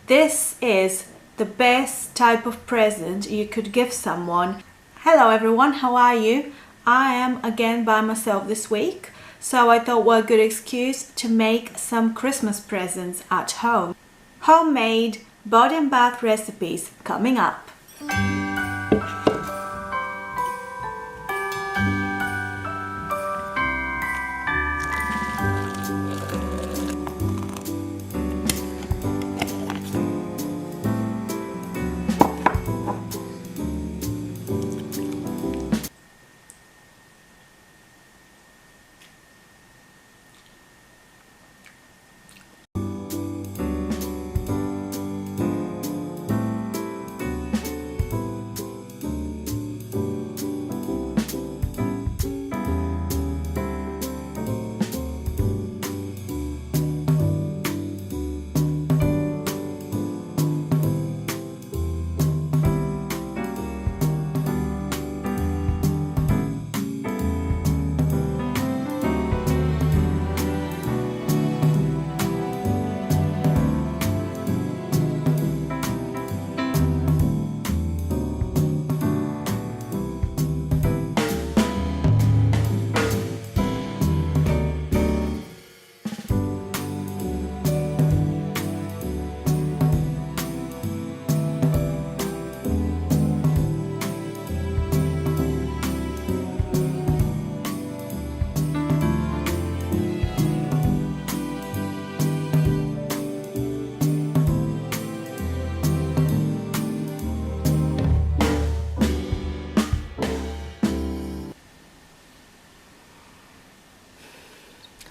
This is the best type of present you could give someone. Hello everyone, how are you? I am again by myself this week, so I thought what a good excuse to make some Christmas presents at home. Homemade body and bath recipes coming up.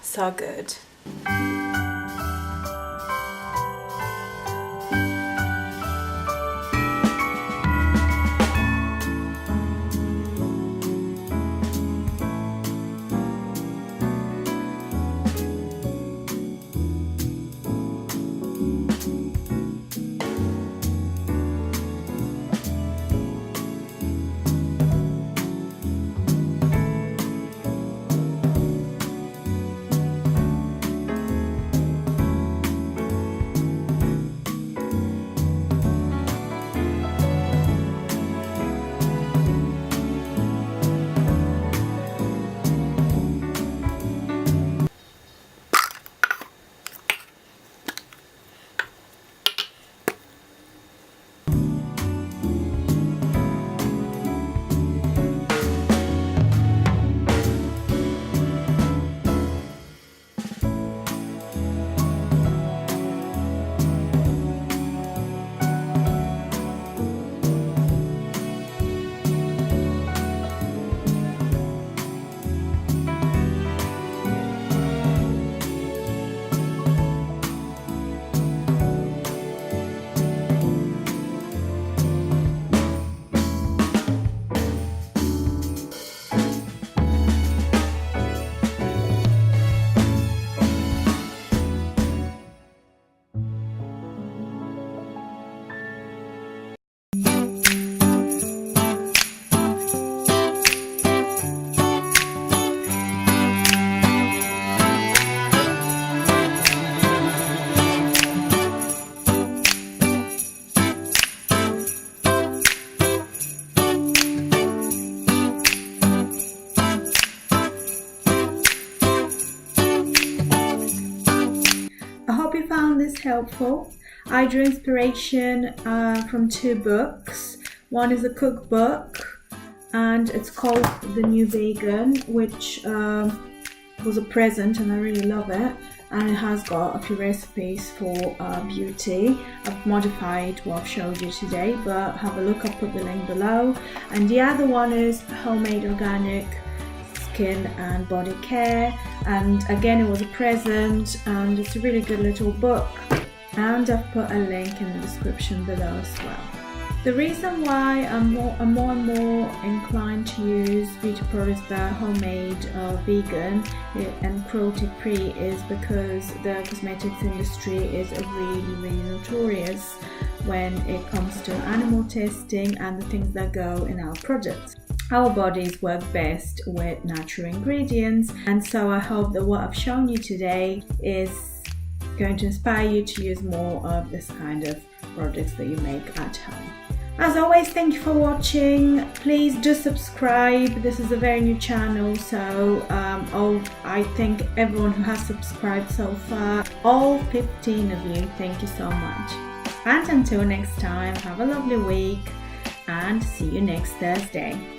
So good. I hope you found this helpful. I drew inspiration from two books. One is a cookbook and it's called The New Vegan, which was a present and I really love it. And it has got a few recipes for beauty. I've modified what I've showed you today, but have a look, I'll put the link below. And the other one is Homemade Organic Skin and Body Care, and again it was a present and it's a really good little book, and I've put a link in the description below as well. The reason why I'm more and more inclined to use beauty products that are homemade, vegan and cruelty free is because the cosmetics industry is really notorious when it comes to animal testing and the things that go in our products. Our bodies work best with natural ingredients, and so I hope that what I've shown you today is going to inspire you to use more of this kind of products that you make at home. As always, thank you for watching. Please do subscribe. This is a very new channel, so I thank everyone who has subscribed so far. All 15 of you, thank you so much. And until next time, have a lovely week and see you next Thursday.